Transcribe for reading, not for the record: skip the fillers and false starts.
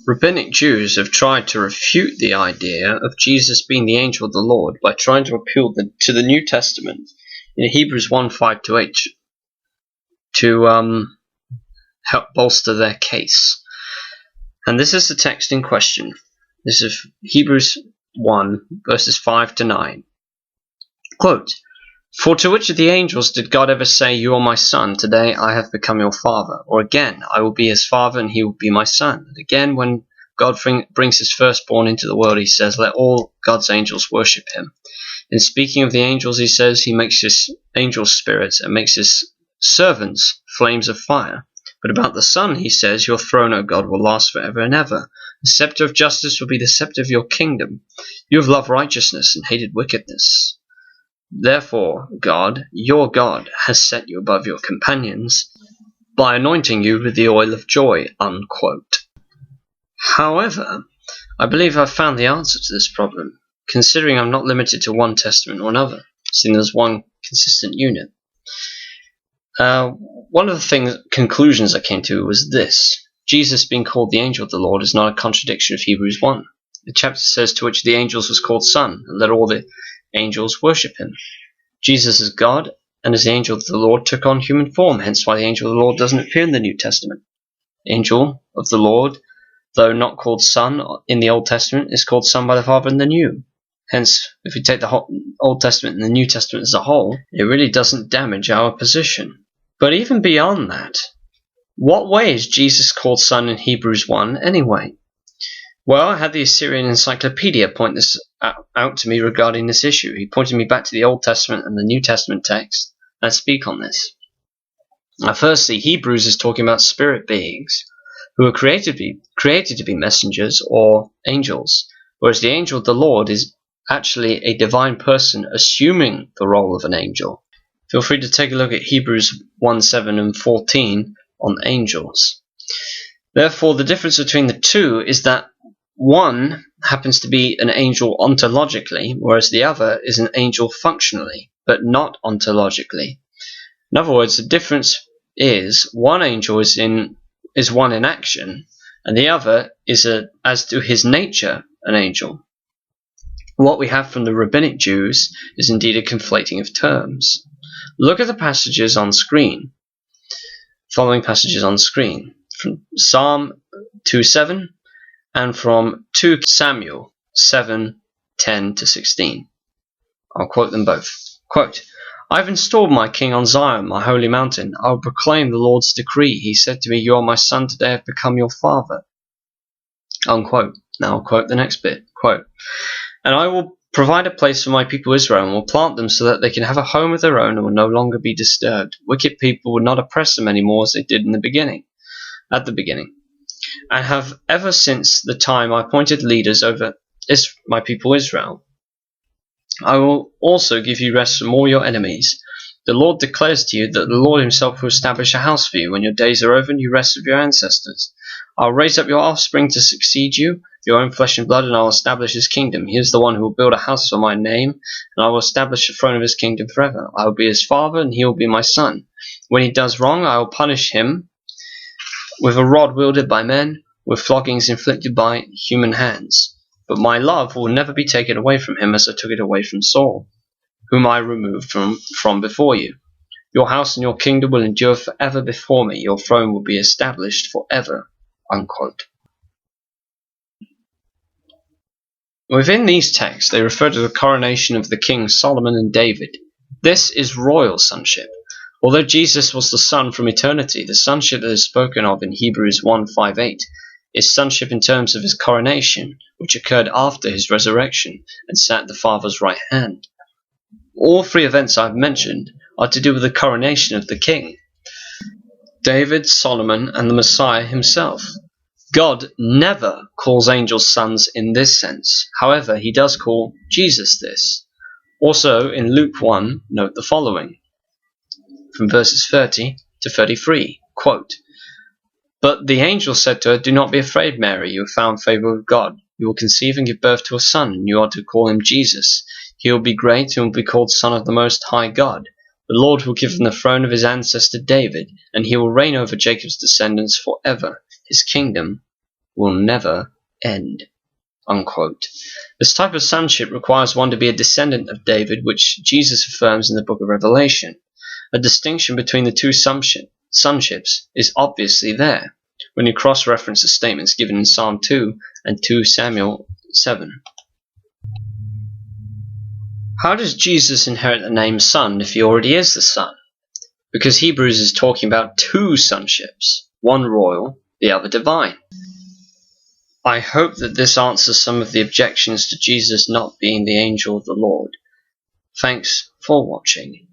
Rabbinic Jews have tried to refute the idea of Jesus being the angel of the Lord by trying to appeal to the New Testament in Hebrews 1:5-8 to help bolster their case. And this is the text in question. This is Hebrews 1, verses 5-9. Quote, "For to which of the angels did God ever say, 'You are my son, today I have become your father'? Or again, 'I will be his father and he will be my son'? And again, when God brings his firstborn into the world, he says, 'Let all God's angels worship him.' In speaking of the angels, he says he makes his angels spirits and makes his servants flames of fire. But about the Son, he says, 'Your throne, O God, will last forever and ever. The scepter of justice will be the scepter of your kingdom. You have loved righteousness and hated wickedness. Therefore, God, your God, has set you above your companions by anointing you with the oil of joy,'" unquote. However, I believe I've found the answer to this problem, considering I'm not limited to one testament or another, seeing there's one consistent unit. One of the conclusions I came to was this: Jesus being called the angel of the Lord is not a contradiction of Hebrews 1. The chapter says, "To which of the angels was called son, and let all the angels worship him." Jesus is God, and as the angel of the Lord took on human form, hence why the angel of the Lord doesn't appear in the New Testament. The angel of the Lord, though not called son in the Old Testament, is called son by the Father in the New. Hence, if we take the whole Old Testament and the New Testament as a whole, it really doesn't damage our position. But even beyond that, what way is Jesus called son in Hebrews 1 anyway? Well, I had the Assyrian Encyclopedia point this out to me regarding this issue. He pointed me back to the Old Testament and the New Testament text and speak on this. Now, firstly, Hebrews is talking about spirit beings who are created to be messengers or angels, whereas the angel of the Lord is actually a divine person assuming the role of an angel. Feel free to take a look at Hebrews 1:7 and 14 on angels. Therefore, the difference between the two is that one happens to be an angel ontologically, whereas the other is an angel functionally, but not ontologically. In other words, the difference is one angel is one in action, and the other is, as to his nature, an angel. What we have from the Rabbinic Jews is indeed a conflating of terms. Look at the passages on screen. Following passages on screen from Psalm 2:7 and from 2 Samuel 7:10-16. I'll quote them both. Quote, "I've installed my king on Zion, my holy mountain. I will proclaim the Lord's decree. He said to me, 'You are my son, today I have become your father.'" Unquote. Now I'll quote the next bit. Quote, "And I will provide a place for my people Israel, and will plant them so that they can have a home of their own and will no longer be disturbed. Wicked people will not oppress them anymore as they did at the beginning, and have ever since the time I appointed leaders over my people Israel. I will also give you rest from all your enemies. The Lord declares to you that the Lord himself will establish a house for you. When your days are over and you rest with your ancestors, I'll raise up your offspring to succeed you, your own flesh and blood, and I'll establish his kingdom. He is the one who will build a house for my name, and I will establish the throne of his kingdom forever. I will be his father, and he will be my son. When he does wrong, I will punish him with a rod wielded by men, with floggings inflicted by human hands. But my love will never be taken away from him as I took it away from Saul, whom I removed from before you. Your house and your kingdom will endure forever before me. Your throne will be established forever." Unquote. Within these texts, they refer to the coronation of the kings Solomon and David. This is royal sonship. Although Jesus was the Son from eternity, the sonship that is spoken of in Hebrews 1:5-8 is sonship in terms of his coronation, which occurred after his resurrection and sat at the Father's right hand. All three events I've mentioned are to do with the coronation of the king: David, Solomon, and the Messiah himself. God never calls angels sons in this sense. However, he does call Jesus this. Also, in Luke 1, note the following, from verses 30-33, quote, "But the angel said to her, 'Do not be afraid, Mary, you have found favor with God. You will conceive and give birth to a son, and you are to call him Jesus. He will be great and will be called Son of the Most High God. The Lord will give him the throne of his ancestor David, and he will reign over Jacob's descendants forever. His kingdom will never end." Unquote. This type of sonship requires one to be a descendant of David, which Jesus affirms in the book of Revelation. A distinction between the two sonships is obviously there when you cross-reference the statements given in Psalm 2 and 2 Samuel 7. How does Jesus inherit the name Son if he already is the Son? Because Hebrews is talking about two sonships, one royal, the other divine. I hope that this answers some of the objections to Jesus not being the angel of the Lord. Thanks for watching.